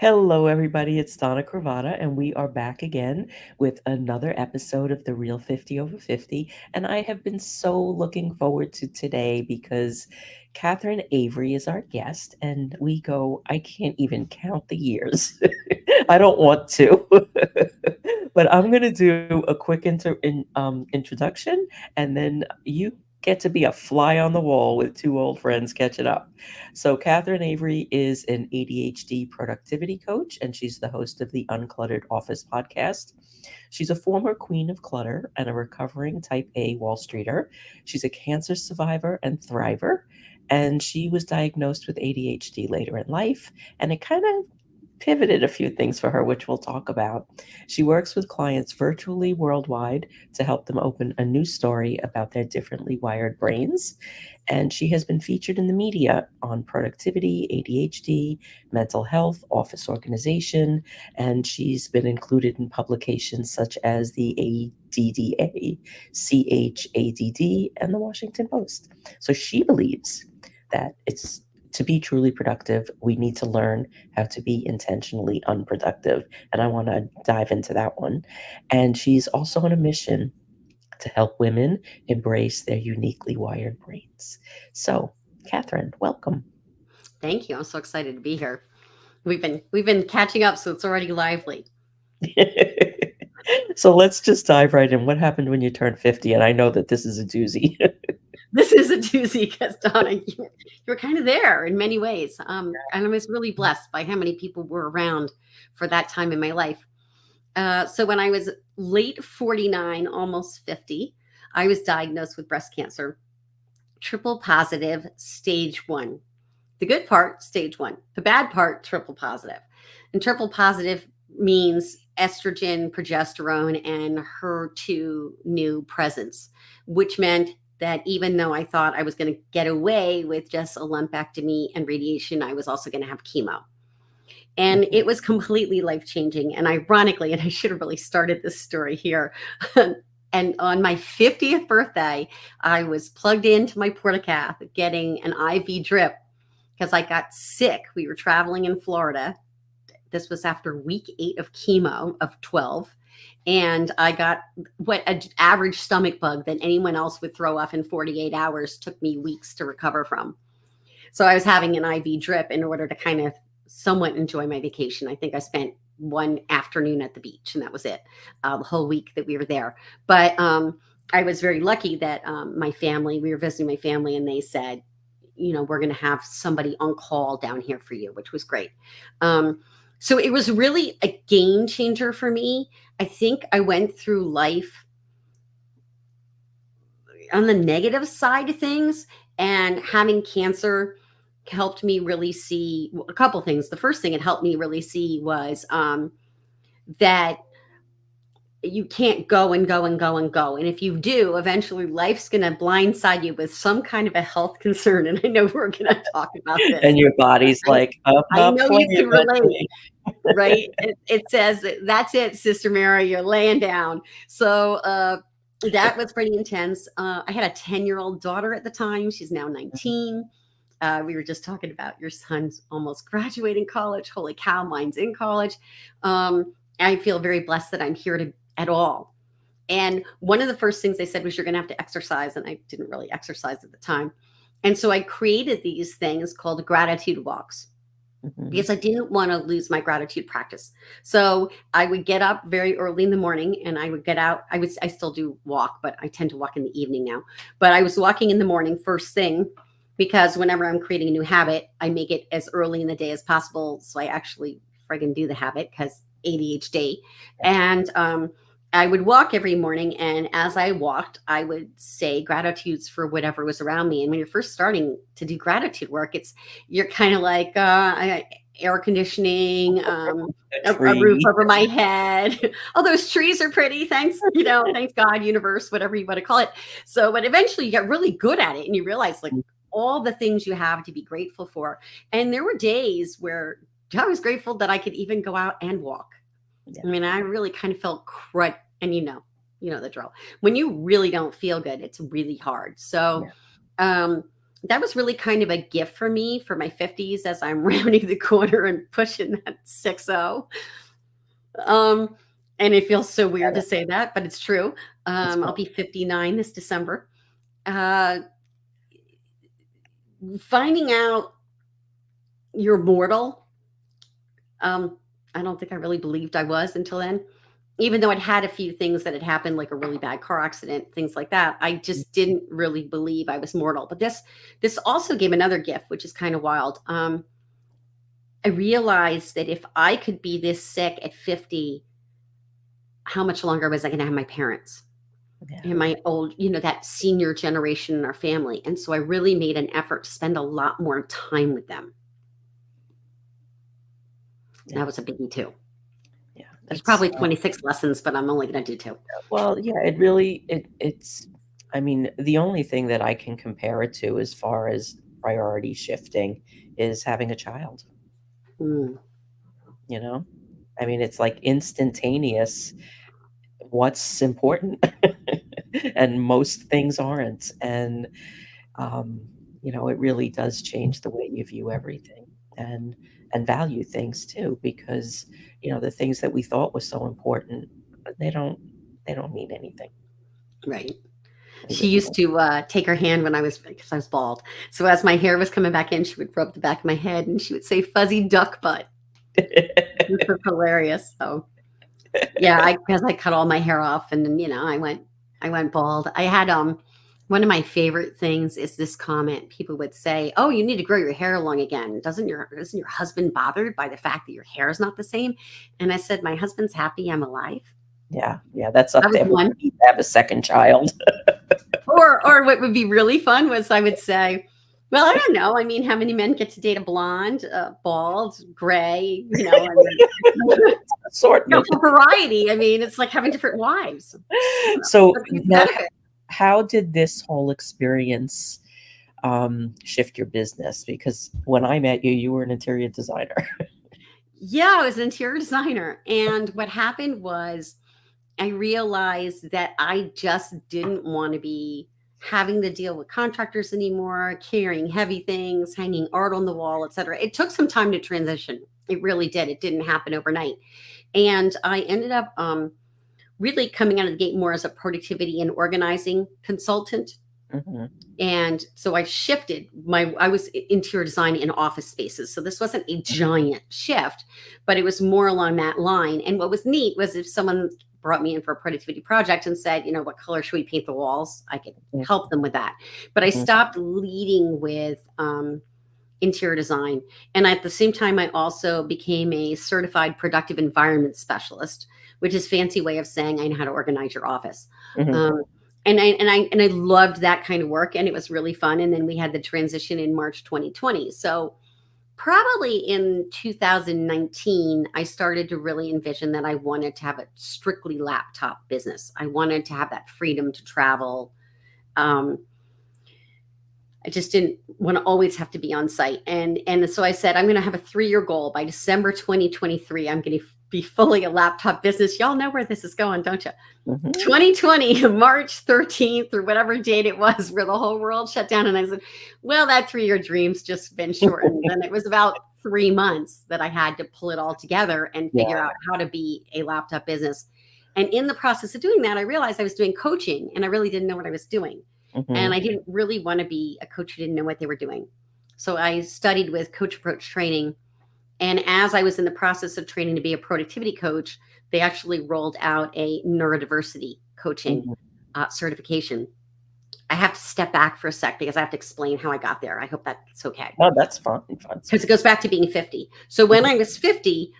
Hello, everybody. It's Donna Cravata, and we are back again with another episode of The Real 50 Over 50. And I have been so looking forward to today because Catherine Avery is our guest, and I can't even count the years. I don't want to. But I'm going to do a quick introduction, and then you get to be a fly on the wall with two old friends catching up. So, Catherine Avery is an ADHD productivity coach, and she's the host of the Uncluttered Office podcast. She's a former queen of clutter and a recovering type A Wall Streeter. She's a cancer survivor and thriver, and she was diagnosed with ADHD later in life, and it kind of pivoted a few things for her, which we'll talk about. She works with clients virtually worldwide to help them open a new story about their differently wired brains. And she has been featured in the media on productivity, ADHD, mental health, office organization, and she's been included in publications such as the ADDA, CHADD, and the Washington Post. So she believes that it's to be truly productive, we need to learn how to be intentionally unproductive. And I want to dive into that one. And she's also on a mission to help women embrace their uniquely wired brains. So, Catherine, welcome. Thank you. I'm so excited to be here. We've been catching up, so it's already lively. So let's just dive right in. What happened when you turned 50? And I know that this is a doozy. This is a doozy because Donna, you're kind of there in many ways. And I was really blessed by how many people were around for that time in my life. So when I was late 49, almost 50, I was diagnosed with breast cancer, triple positive, stage one. The good part, stage one. The bad part, triple positive. And triple positive means estrogen, progesterone, and HER2 new presence, which meant that even though I thought I was going to get away with just a lumpectomy and radiation, I was also going to have chemo. And it was completely life changing. And ironically, and I should have really started this story here. And on my 50th birthday, I was plugged into my portacath getting an IV drip because I got sick. We were traveling in Florida. This was after week 8 of chemo of 12. And I got what an average stomach bug that anyone else would throw off in 48 hours took me weeks to recover from. So I was having an IV drip in order to kind of somewhat enjoy my vacation. I think I spent one afternoon at the beach and that was it, the whole week that we were there. But I was very lucky that we were visiting my family and they said, we're going to have somebody on call down here for you, which was great. So it was really a game changer for me. I think I went through life on the negative side of things, and having cancer helped me really see a couple things. The first thing it helped me really see was that you can't go and go and go and go. And if you do, eventually life's going to blindside you with some kind of a health concern. And I know we're going to talk about this. And your body's like, I know you can relate, right? It says, that's it, Sister Mary, you're laying down. So that was pretty intense. I had a 10-year-old daughter at the time. She's now 19. We were just talking about your son's almost graduating college. Holy cow, mine's in college. I feel very blessed that I'm here at all. And one of the first things they said was you're going to have to exercise. And I didn't really exercise at the time. And so I created these things called gratitude walks because I didn't want to lose my gratitude practice. So I would get up very early in the morning and I would get out. I still do walk, but I tend to walk in the evening now. But I was walking in the morning first thing because whenever I'm creating a new habit, I make it as early in the day as possible. So I actually friggin' do the habit because ADHD. And I would walk every morning. And as I walked, I would say gratitudes for whatever was around me. And when you're first starting to do gratitude work, you're kind of like air conditioning, a roof over my head. Oh, those trees are pretty. Thanks, thanks God, universe, whatever you want to call it. So, but eventually you get really good at it and you realize like all the things you have to be grateful for. And there were days where I was grateful that I could even go out and walk. Yeah. I mean, I really kind of felt crud. And you know the drill. When you really don't feel good, it's really hard. So that was really kind of a gift for me for my 50s as I'm rounding the corner and pushing that 6-0. Um, and it feels so weird to say that, but it's true. That's I'll fine. be 59 this December. Uh, Finding out you're mortal, um, I don't think I really believed I was until then. Even though I'd had a few things that had happened, like a really bad car accident, things like that, I just didn't really believe I was mortal. But this also gave another gift, which is kind of wild. I realized that if I could be this sick at 50, how much longer was I going to have my parents Yeah, and my old, that senior generation in our family? And so I really made an effort to spend a lot more time with them. yeah, That was a biggie too. yeah. There's It's probably 26 lessons, but I'm only going to do two. well, yeah. It really it's. I mean, the only thing that I can compare it to as far as priority shifting is having a child. Mm, You know, I mean, it's like instantaneous. What's important, and most things aren't. And um, it really does change the way you view everything and value things too, because the things that we thought was so important, they don't they don't mean anything. right. They She really used to take her hand when because I was bald. So as my hair was coming back in, she would rub the back of my head and she would say fuzzy duck butt. This don't. was hilarious. So yeah, because I cut all my hair off and then, I went bald. I had one of my favorite things is this comment people would say, "Oh, you need to grow your hair long again. Isn't your husband bothered by the fact that your hair is not the same?" And I said, "My husband's happy I'm alive." Yeah, yeah, that's up That to was one. everybody to have a second child. Or what would be really fun was I would say, "Well, I don't know. I mean, how many men get to date a blonde, bald, gray, I mean, Assortment. for variety. I mean, it's like having different wives. So But these now, benefits." how did this whole experience shift your business? Because when I met you, you were an interior designer. Yeah, I was an interior designer. And what happened was I realized that I just didn't want to be having to deal with contractors anymore, carrying heavy things, hanging art on the wall, etc. It took some time to transition. It really did. It didn't happen overnight. And I ended up really coming out of the gate more as a productivity and organizing consultant. Mhm, And so I was interior design in office spaces. So this wasn't a mhm, giant shift, but it was more along that line. And what was neat was if someone brought me in for a productivity project and said, what color should we paint the walls? I could mhm, help them with that. But I mhm, stopped leading with interior design. And at the same time, I also became a certified productive environment specialist, which is fancy way of saying I know how to organize your office. mhm, Um, and I loved that kind of work, and it was really fun. And then we had the transition in March 2020. So probably in 2019, I started to really envision that I wanted to have a strictly laptop business. I wanted to have that freedom to travel. Um, I just didn't want to always have to be on site. And so I said, I'm going to have a 3-year goal. By December 2023, I'm going to be fully a laptop business. Y'all know where this is going, don't you? mhm. 2020, March 13th, or whatever date it was, where the whole world shut down. And I said, well, that 3-year dream's just been shortened. And it was about 3 months that I had to pull it all together and Yeah, figure out how to be a laptop business. And in the process of doing that, I realized I was doing coaching and I really didn't know what I was doing. And mhm, I didn't really want to be a coach who didn't know what they were doing. So I studied with Coach Approach Training. And as I was in the process of training to be a productivity coach, they actually rolled out a neurodiversity coaching mhm. certification. I have to step back for a sec because I have to explain how I got there. I hope that's okay. Oh, that's fine, fine. Because it goes back to being 50. So when Mhm, I was 50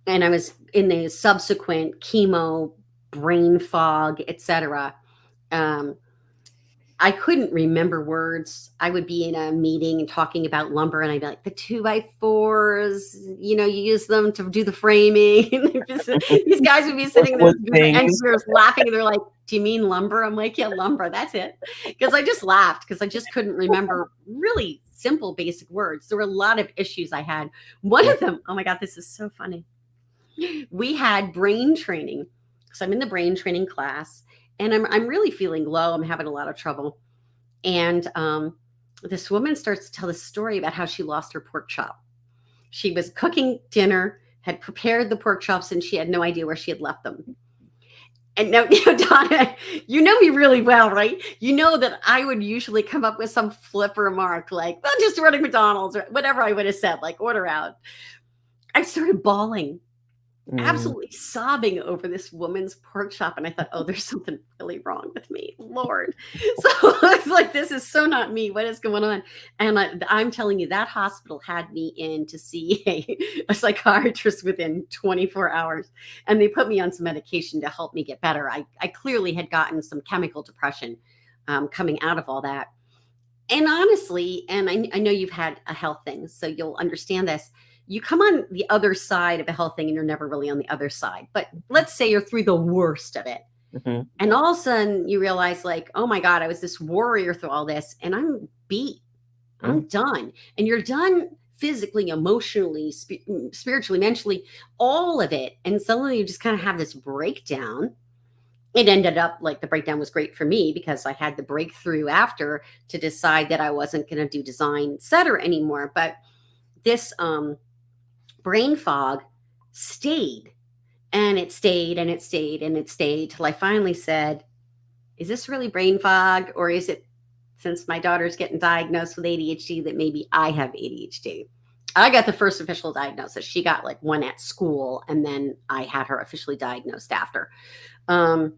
and I was in the subsequent chemo, brain fog, etc., um, I couldn't remember words. I would be in a meeting and talking about lumber, and I'd be like, the 2x4s, you use them to do the framing. These guys would be sitting there, wood the things. engineers laughing, and they're like, do you mean lumber? I'm like, yeah, lumber. That's it. Because I just laughed because I just couldn't remember really simple, basic words. There were a lot of issues I had. One Mm, of them, oh my God, this is so funny. We had brain training. So I'm in the brain training class, and I'm really feeling low. I'm having a lot of trouble. And this woman starts to tell this story about how she lost her pork chop. She was cooking dinner, had prepared the pork chops, and she had no idea where she had left them. And now, Donna, you know me really well, right? You know that I would usually come up with some flip remark like, well, just order McDonald's or whatever I would have said, like order out. I started bawling, Mm, absolutely sobbing over this woman's pork chop. And I thought, oh, there's something really wrong with me, Lord. So it's like, this is so not me. What is going on? And I'm telling you, that hospital had me in to see a psychiatrist within 24 hours. And they put me on some medication to help me get better. I clearly had gotten some chemical depression coming out of all that. And honestly, and I know you've had a health thing, so you'll understand this. You come on the other side of a health thing and you're never really on the other side. But let's say you're through the worst of it. mhm, And all of a sudden you realize, like, oh my God, I was this warrior through all this and I'm beat. mm, I'm done. And you're done physically, emotionally, spiritually, mentally, all of it. And suddenly you just kind of have this breakdown. It ended up like the breakdown was great for me because I had the breakthrough after to decide that I wasn't going to do design, et cetera, anymore. But this brain fog stayed and it stayed and it stayed and it stayed till I finally said, is this really brain fog? Or is it, since my daughter's getting diagnosed with ADHD, that maybe I have ADHD? I got the first official diagnosis. She got like one at school, and then I had her officially diagnosed after. Um,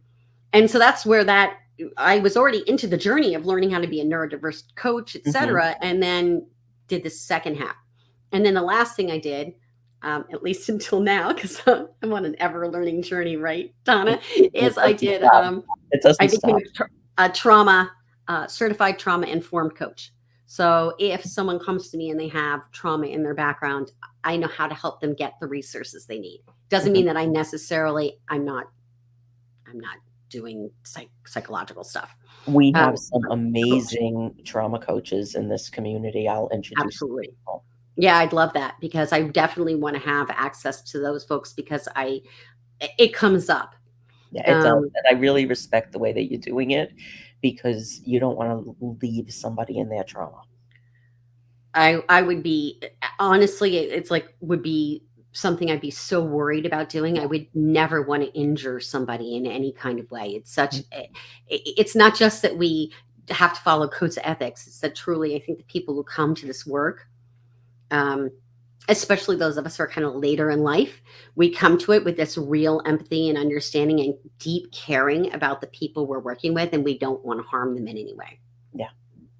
and so that's where that I was already into the journey of learning how to be a neurodiverse coach, et mhm. cetera, and then did the second half. And then the last thing I did, at least until now, because I'm on an ever learning journey, right, Donna, It is I doesn't did, stop. It I doesn't became stop. a trauma, certified trauma informed coach. So if someone comes to me and they have trauma in their background, I know how to help them get the resources they need. Doesn't Mhm. mean that I'm not doing psychological stuff. We have some I'm a coach. amazing trauma coaches in this community. I'll introduce you to Absolutely. people. Yeah, I'd love that because I definitely want to have access to those folks because it comes up. Yeah, it does, Um, and I really respect the way that you're doing it because you don't wanna leave somebody in their trauma. I would be honestly, it's like would be something I'd be so worried about doing. I would never want to injure somebody in any kind of way. It's such Mm, it's not just that we have to follow codes of ethics. It's that truly I think the people who come to this work, um, especially those of us who are kind of later in life, we come to it with this real empathy and understanding and deep caring about the people we're working with, and we don't want to harm them in any way. yeah,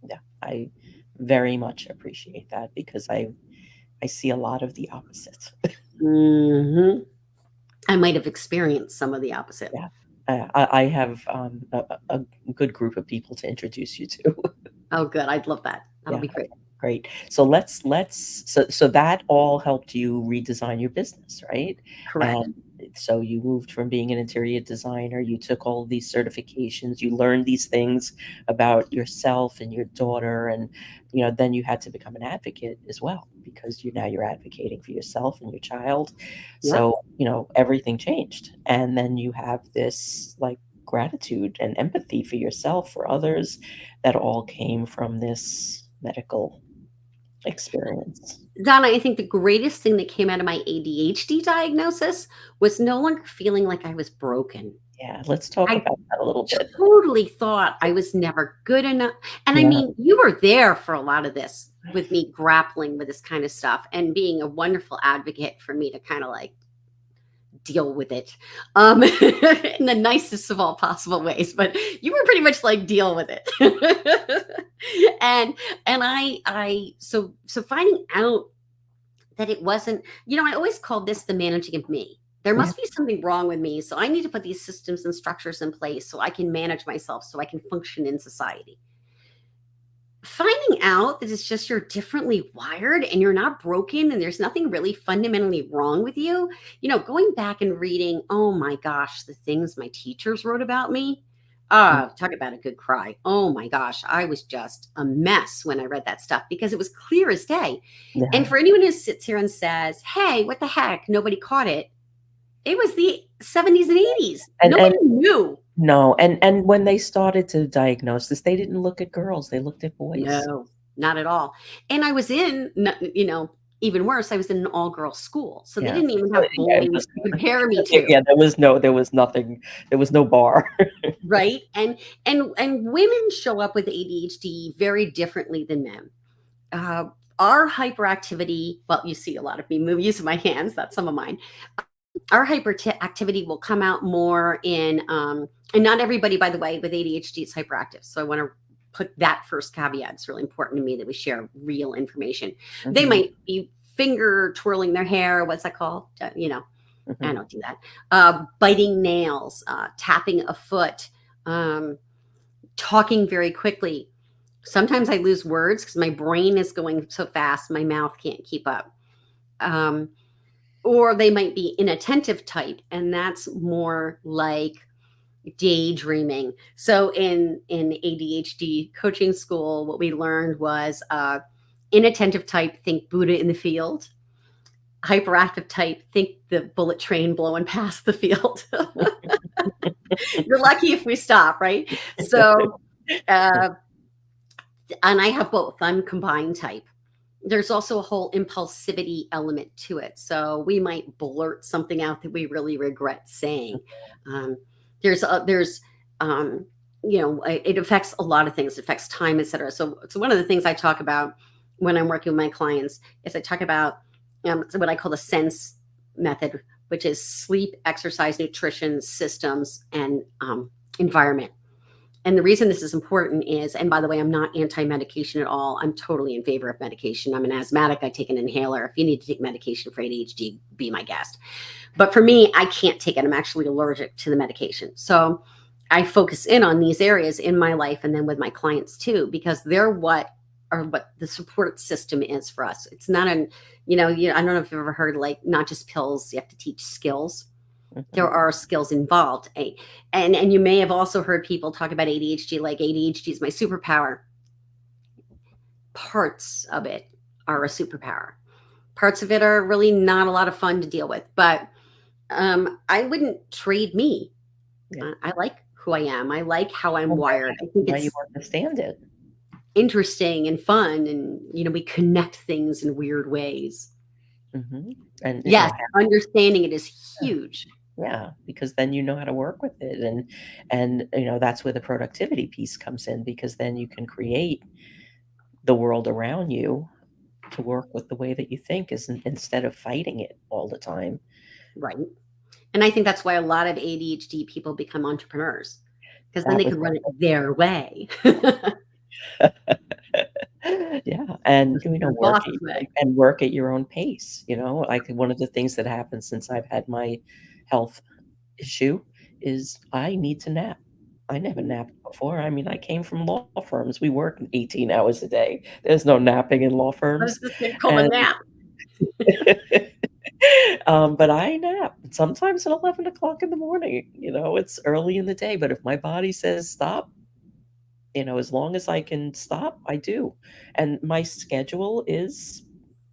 yeah, I very much appreciate that because I see a lot of the opposite. Hmm. I might have experienced some of the opposite. Yeah, I have, a good group of people to introduce you to. Oh, good. I'd love that. That'll Yeah, be great. okay, great. So so that all helped you redesign your business, right? Correct. And so you moved from being an interior designer, you took all these certifications, you learned these things about yourself and your daughter, and then you had to become an advocate as well because you're advocating for yourself and your child. Yep. So, everything changed. And then you have this like gratitude and empathy for yourself, for others, that all came from this medical experience. Donna, I think the greatest thing that came out of my ADHD diagnosis was no longer feeling like I was broken. Yeah, let's talk I about that a little bit. totally thought I was never good enough. And I Yeah, mean, you were there for a lot of this with me grappling with this kind of stuff and being a wonderful advocate for me to kind of like deal with it in the nicest of all possible ways, but you were pretty much like deal with it. and so finding out that it wasn't, I always called this the managing of me. There yeah, must be something wrong with me, so I need to put these systems and structures in place so I can manage myself, so I can function in society. Finding out that it's just you're differently wired and you're not broken and there's nothing really fundamentally wrong with you, going back and reading, oh my gosh, the things my teachers wrote about me. mm, Talk about a good cry. Oh my gosh, I was just a mess when I read that stuff because it was clear as day. And yeah, for anyone who sits here and says, hey, what the heck, nobody caught it, it was the 70s and 80s. and Nobody knew. no, and when they started to diagnose this, they didn't look at girls, they looked at boys. No. not at all. And I was in, even worse, I was in an all-girls school, so they Yeah. didn't even So, have yeah, it boys was to compare me yeah, to, there was nothing, there was no bar. right? And women show up with ADHD very differently than men. Uh, our hyperactivity, well, you see a lot of me move using my hands. That's some of mine. Our hyperactivity will come out more in, and not everybody, by the way, with ADHD is hyperactive. So I want to put that first caveat. It's really important to me that we share real information. They Mhm, might be finger twirling their hair. What's that called? I mhm. don't do that. Biting nails, tapping a foot, um, talking very quickly. Sometimes I lose words because my brain is going so fast, my mouth can't keep up. Um, or they might be inattentive type, and that's more like daydreaming. So in ADHD coaching school, what we learned was inattentive type, think Buddha in the field. Hyperactive type, think the bullet train blowing past the field. You're lucky if we stop, right? So, uh, and I have both. I'm combined type. There's also a whole impulsivity element to it. So we might blurt something out that we really regret saying. Um, there's um, it affects a lot of things. It affects time, etc. So one of the things I talk about when I'm working with my clients is I talk about what I call the sense method, which is sleep, exercise, nutrition, systems, and environment. And the reason this is important is, and by the way, I'm not anti medication at all. I'm totally in favor of medication. I'm an asthmatic. I take an inhaler. If you need to take medication for ADHD, be my guest. But for me, I can't take it. I'm actually allergic to the medication. So I focus in on these areas in my life and then with my clients too, because they're what the support system is for us. It's not I don't know if you've ever heard like not just pills, you have to teach skills. There Mhm. are skills involved. And you may have also heard people talk about ADHD like ADHD is my superpower. Parts of it are a superpower. Parts of it are really not a lot of fun to deal with, but I wouldn't trade me. Yeah. I like who I am. I like how I'm Well, wired. I think now you it's understand it. interesting and fun, and we connect things in weird ways. Mhm. And, Yes, understanding it is huge. yeah, because then you know how to work with it, and, that's where the productivity piece comes in, because then you can create the world around you to work with the way that you think, is instead of fighting it all the time. Right. And I think that's why a lot of ADHD people become entrepreneurs because then That they was can run it their way. yeah, and, The boss's way. work at your own pace, like, one of the things that happened since I've had my health issue is I need to nap. I never Mm. napped before. I mean, I came from law firms. We work 18 hours a day. There's no napping in law What is firms, this thing called a and nap? but I nap sometimes at 11 o'clock in the morning. It's early in the day, but if my body says stop, as long as I can stop, I do. And my schedule is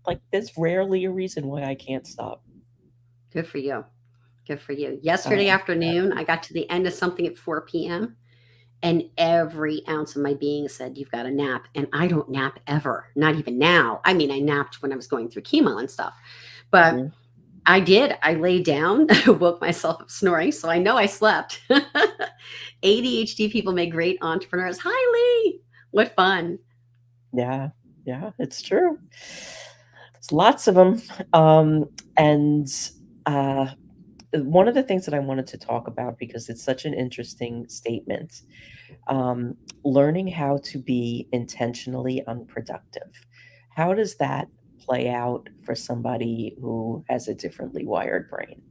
like, there's rarely a reason why I can't stop. Good for you. Good for you. Yesterday Um, afternoon, I got to the end of something at 4 p.m. and every ounce of my being said, "You've got to nap." And I don't nap ever, not even now. I mean, I napped when I was going through chemo and stuff, but mhm. I did. I lay down, woke myself up snoring, so I know I slept. ADHD people make great entrepreneurs. Hi, Lee. What fun. Yeah, yeah, it's true. There's lots of them. And uh, one of the things that I wanted to talk about, because it's such an interesting statement, um, learning how to be intentionally unproductive. How does that play out for somebody who has a differently wired brain?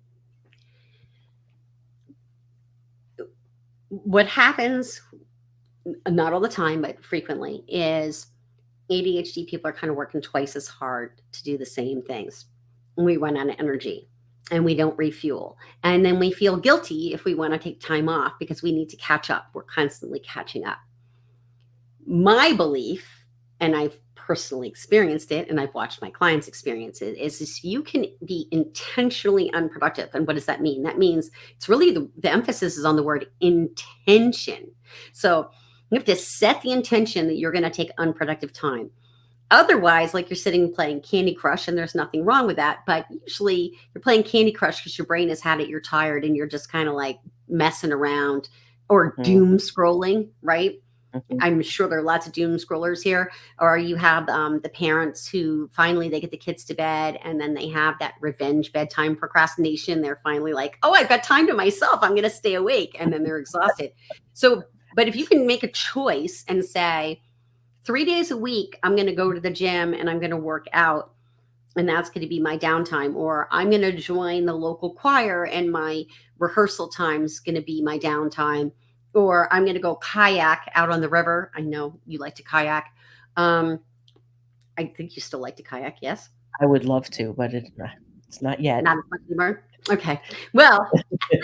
What happens, not all the time, but frequently, is ADHD people are kind of working twice as hard to do the same things. We run out of energy and we don't refuel. And then we feel guilty if we want to take time off because we need to catch up. We're constantly catching up. My belief, and I've personally experienced it and I've watched my clients experience it, is you can be intentionally unproductive. And what does that mean? That means it's really the emphasis is on the word intention. So You have to set the intention that you're going to take unproductive time. Otherwise, like you're sitting playing Candy Crush, and there's nothing wrong with that. But usually you're playing Candy Crush because your brain has had it, you're tired, and you're just kind of like messing around or Mhm, doom scrolling, right? mhm. I'm sure there are lots of doom scrollers here. Or you have the parents who finally they get the kids to bed and then they have that revenge bedtime procrastination. They're finally like, oh, I've got time to myself. I'm going to stay awake. And then they're exhausted. So, but if you can make a choice and say, 3 days a week, I'm going to go to the gym and I'm going to work out, and that's going to be my downtime, or I'm going to join the local choir and my rehearsal time is going to be my downtime, or I'm going to go kayak out on the river. I know you like to kayak. um, I think you still like to kayak, yes? I would love to, but it's not yet. Not as much anymore. Okay, well,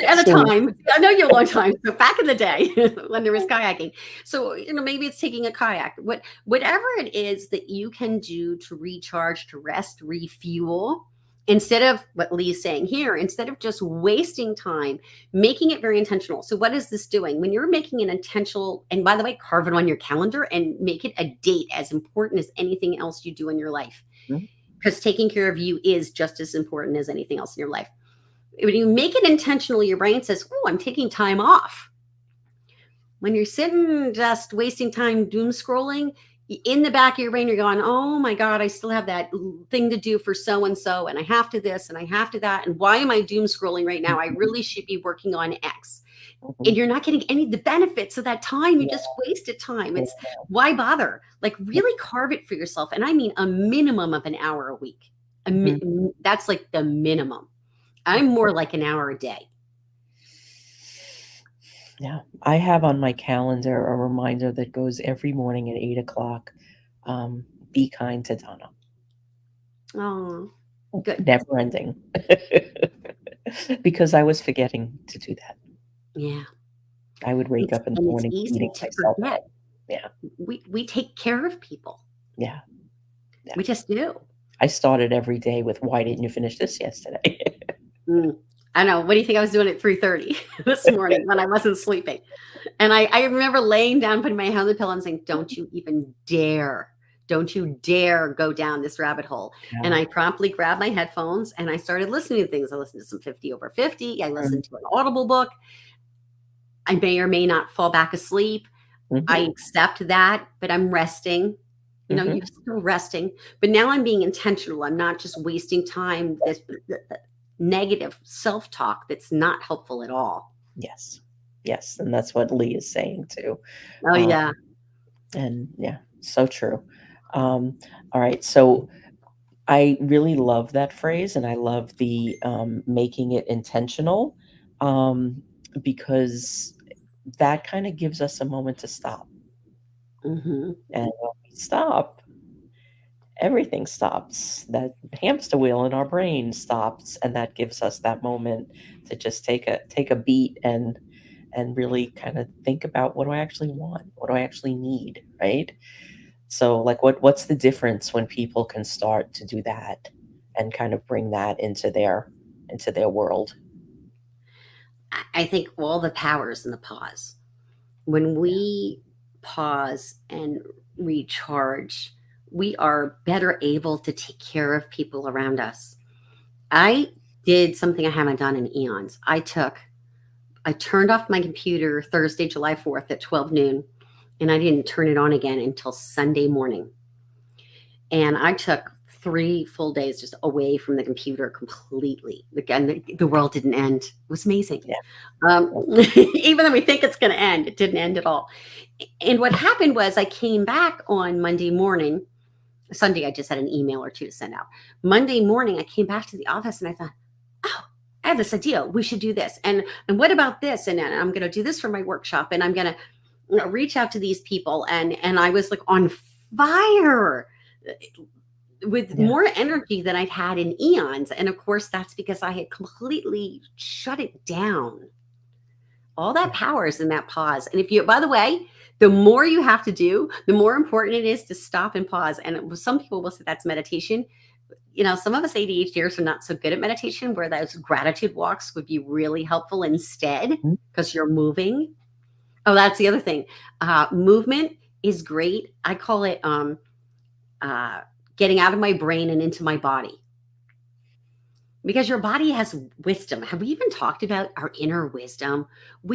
at a Soon. time, I know you a long time. So back in the day when there was kayaking. So, maybe it's taking a kayak. Whatever it is that you can do to recharge, to rest, refuel, instead of what Lee's saying here, instead of just wasting time, making it very intentional. So what is this doing? When you're making an intentional, and by the way, carve it on your calendar and make it a date as important as anything else you do in your life. Mhm, Because taking care of you is just as important as anything else in your life. When you make it intentional, your brain says, oh, I'm taking time off. When you're sitting just wasting time doom scrolling, in the back of your brain, you're going, oh my God, I still have that thing to do for so and so, and I have to this and I have to that. And why am I doom scrolling right now? I mhm, really should be working on X. And mhm. you're not getting any of the benefits of that time. You Yeah, just wasted time. yeah, It's why bother? Like, really carve it for yourself. And I mean, a minimum of an hour a week. mhm, That's like the minimum. I'm mhm. more like an hour a day. Yeah, I have on my calendar a reminder that goes every morning at 8 o'clock. Be kind to Donna. Oh, good. Never ending. Because I was forgetting to do that. Yeah. I would wake up in the It's morning easy beating to myself forget. up. Yeah, We take care of people. yeah, yeah. We just do. I started every day with, "Why didn't you finish this yesterday?" Mm. I know. What do you think I was doing at 3:30 this morning when I wasn't sleeping? And I remember laying down, putting my head on the pillow and saying, "Don't you even dare. Don't you dare go down this rabbit hole." And Yeah. I promptly grabbed my headphones and I started listening to things. I listened to some 50 over 50. I Mm, listened to an Audible book. I may or may not fall back asleep. I mhm, accept that, but I'm resting. mhm. You're still resting, but now I'm being intentional. I'm not just wasting time. This negative self-talk that's not helpful at all. Yes. Yes, and that's what Lee is saying too. Oh Um, yeah. and yeah, so true. All right, so I really love that phrase, and I love the, making it intentional, um, because that kinda gives us a moment to stop, Hmm. and when we stop, everything stops. That hamster wheel in our brain stops, and that gives us that moment to just take a beat and really kinda think about, "What do I actually want? What do I actually need?" Right? So, like, what's the difference when people can start to do that and kind of bring that into their world? I think all the powers in the pause. When Yeah. we pause and recharge, we are better able to take care of people around us. I did something I haven't done in eons. I turned off my computer Thursday, July 4th at 12 noon, and I didn't turn it on again until Sunday morning. And I took 3 full days just away from the computer completely. Again, the world didn't end. It was amazing. Yeah. Even though we think it's going to end, it didn't end at all. And what happened was I came back on Monday morning. Sunday, I just had an email or two to send out. Monday morning, I came back to the office and I thought, oh, I have this idea. We should do this. And what about this? And I'm going to do this for my workshop. And I'm going to reach out to these people. And I was like on fire with Yeah. more energy than I'd had in eons. And of course, that's because I had completely shut it down. All that Yeah. power is in that pause. And if you, by the way, the more you have to do, the more important it is to stop and pause. And some people will say that's meditation. Some of us ADHDers are not so good at meditation, where those gratitude walks would be really helpful instead Mhm. because you're moving. Oh, that's the other thing. Movement is great. I call it uh, getting out of my brain and into my body, because your body has wisdom. Have we even talked about our inner wisdom?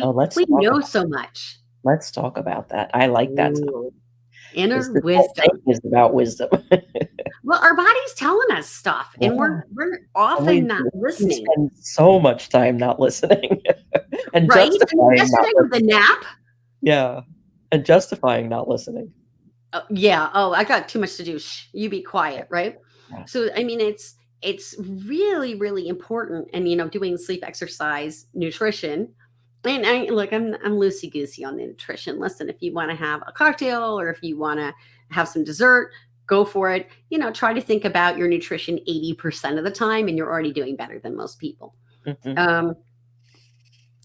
Oh, We know so much. let's talk about that. I like that topic Ooh, 'cause inner this whole thing wisdom. is about wisdom. Well, our body's telling us stuff, and Yeah, we're and often not we listening, spend so much time not listening and right? I mean, justifying not yesterday with the listening. nap. Yeah, and justifying not listening. Yeah. Oh, I got too much to do. Shh, you be quiet, right? Yeah. So, I mean, it's really really important, and doing sleep, exercise, nutrition. And I look, I'm loosey goosey on the nutrition. Listen, if you want to have a cocktail or if you want to have some dessert, go for it. Try to think about your nutrition 80% of the time, and you're already doing better than most people. Mhm, Um,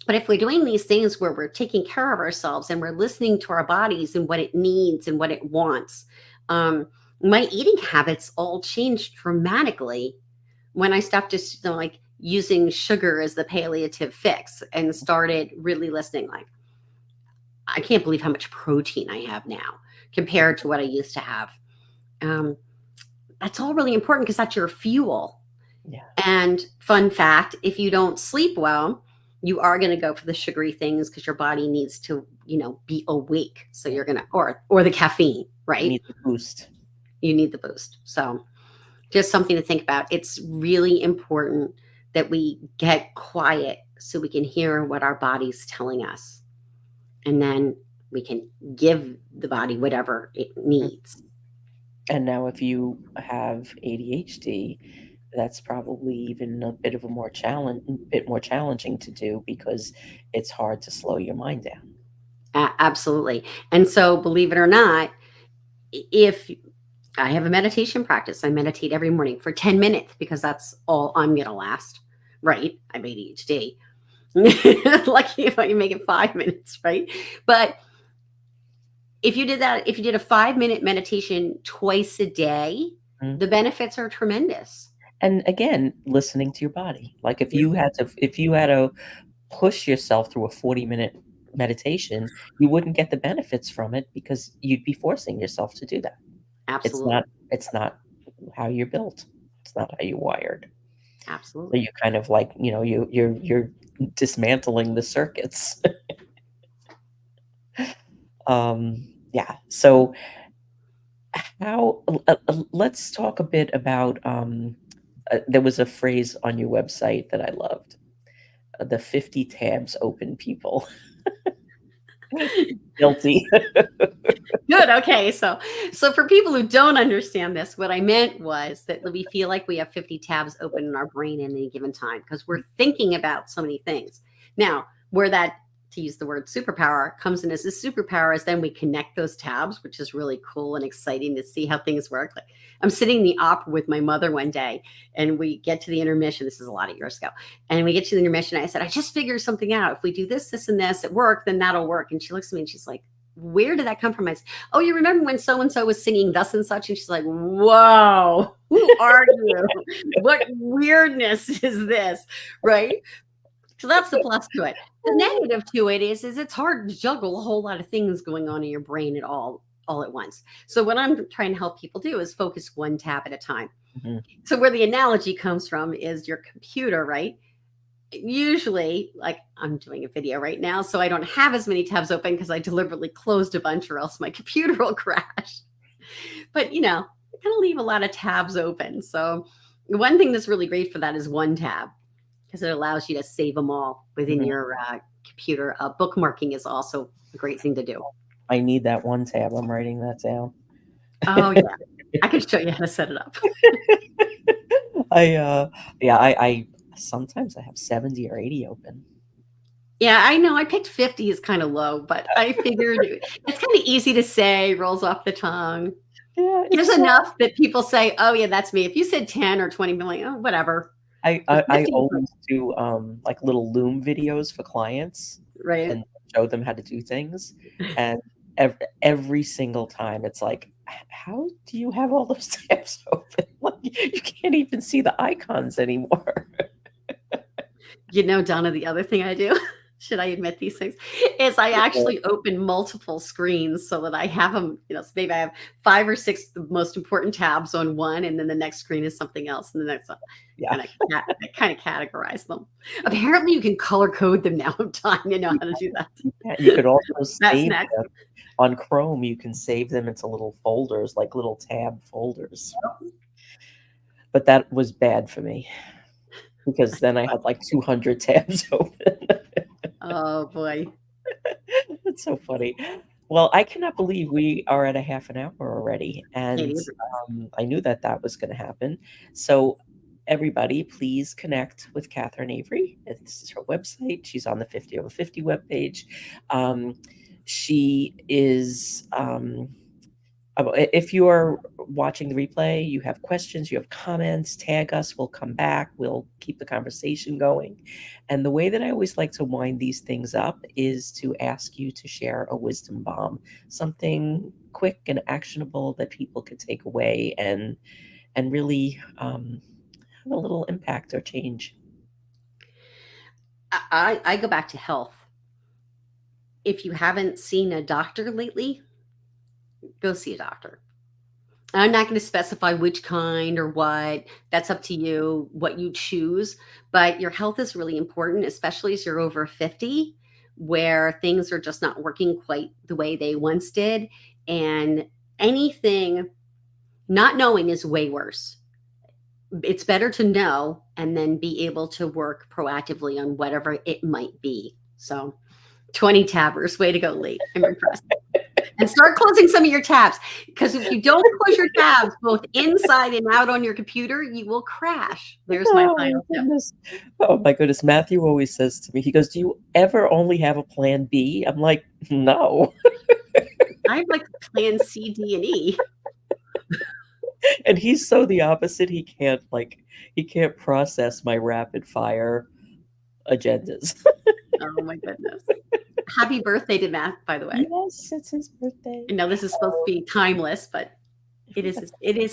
but if we're doing these things where we're taking care of ourselves and we're listening to our bodies and what it needs and what it wants, um, my eating habits all changed dramatically when I stopped just like using sugar as the palliative fix and started really listening. Like, I can't believe how much protein I have now compared to what I used to have. Um, that's all really important because that's your fuel. yeah, And fun fact, if you don't sleep well, you are going to go for the sugary things because your body needs to, be awake. So yeah, you're going to, or the caffeine, you right? need the boost. You need the boost. So just something to think about. It's really important that we get quiet so we can hear what our body's telling us. And then we can give the body whatever it Mm, needs. and now if you have ADHD, that's probably even a bit of a bit more challenging to do because it's hard to slow your mind down. Absolutely. And so, believe it or not, if I have a meditation practice, I meditate every morning for 10 minutes because that's all I'm going to last, right? I'm ADHD. Lucky if I can make it 5 minutes, right? But if you did that, if you did a 5-minute meditation twice a day, Mm. the benefits are tremendous. And again, listening to your body. Like Yep. if you had to push yourself through a 40-minute meditation, you wouldn't get the benefits from it because you'd be forcing yourself to do that. Absolutely. It's not how you're built. It's not how you're wired. So Absolutely. you kind of like, you're dismantling the circuits. Yeah. So how let's talk a bit about, there was a phrase on your website that I loved, the 50 tabs open people. Guilty. Good. Okay. So for people who don't understand this, what I meant was that we feel like we have 50 tabs open in our brain at any given time because we're thinking about so many things. Now, where that, to use the word superpower, comes in as a superpower is then we connect those tabs, which is really cool and exciting to see how things work. Like, I'm sitting in the opera with my mother one day and we get to the intermission. This is a lot of years ago. And we get to the intermission. I said, I just figured something out. If we do this, this, and this at work, then that'll work. And she looks at me and she's like, where did that come from? I said, oh, you remember when so and so was singing thus and such? And she's like, whoa, who are you? What weirdness is this? Right. So that's the plus to it. The negative to it is it's hard to juggle a whole lot of things going on in your brain at all at once. So what I'm trying to help people do is focus one tab at a time. Mhm. So where the analogy comes from is your computer, right? Usually, like, I'm doing a video right now, so I don't have as many tabs open because I deliberately closed a bunch or else my computer will crash. But I kind of leave a lot of tabs open. So one thing that's really great for that is one tab because it allows you to save them all within Mhm. your computer. Bookmarking is also a great thing to do. I need that one tab. I'm writing that down. Oh yeah, I can show you how to set it up. I, yeah, I sometimes I have 70 or 80 open. Yeah, I know. I picked 50 is kind of low, but I figured it's kind of easy to say, rolls off the tongue. Yeah, There's it's, enough that people say, "Oh, yeah, that's me." If you said 10 or 20, I'm like, "Oh, whatever." But I 50 is always do, like, little Loom videos for clients right. and show them how to do things, and every single time, it's like, how do you have all those tabs open?" Like, you can't even see the icons anymore. Donna, the other thing I do, should I admit these things? Is I actually open multiple screens so that I have them, so maybe I have 5 or 6 the most important tabs on one, and then the next screen is something else, and the next one. Yeah. And I kind of categorize them. Apparently, you can color code them now. I'm dying to know how to do that. Yeah, you could also That's save next. them. On Chrome, you can save them into little folders, like little tab folders. But that was bad for me because then I had like 200 tabs open. Oh boy. That's so funny. Well, I cannot believe we are at a half an hour already, Can't and, either. I knew that that was gonna happen. So, everybody, please connect with Catherine Avery. This is her website. She's on the 50 Over 50 webpage. Um, she is, if you are watching the replay, you have questions, you have comments, tag us. We'll come back. We'll keep the conversation going. And the way that I always like to wind these things up is to ask you to share a wisdom bomb, something quick and actionable that people could take away and really have a little impact or change. I go back to health. If you haven't seen a doctor lately, go see a doctor. I'm not going to specify which kind or what. That's up to you, what you choose. But your health is really important, especially as you're over 50, where things are just not working quite the way they once did. And anything not knowing is way worse. It's better to know and then be able to work proactively on whatever it might be. So, 20 tabbers, way to go, Lee. I'm impressed. And start closing some of your tabs, because if you don't close your tabs both inside and out on your computer, you will crash. There's my Oh my final tip. goodness. Oh my goodness. Matthew always says to me, he goes, "Do you ever only have a plan B?" I'm like, "No." I have like plan C, D, and E. And he's so the opposite. He can't process my rapid fire agendas. Oh my goodness. Happy birthday to Matt, by the way. Yes, it's his birthday. I know this is supposed to be timeless, but it is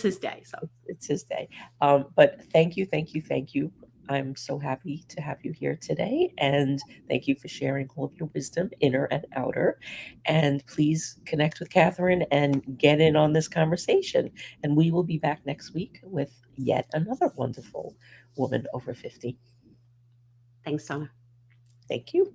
his day. So It's his day. But thank you, thank you, thank you. I'm so happy to have you here today, and thank you for sharing all of your wisdom, inner and outer. And please connect with Catherine and get in on this conversation. And we will be back next week with yet another wonderful woman over 50. thanks, Donna. Thank you.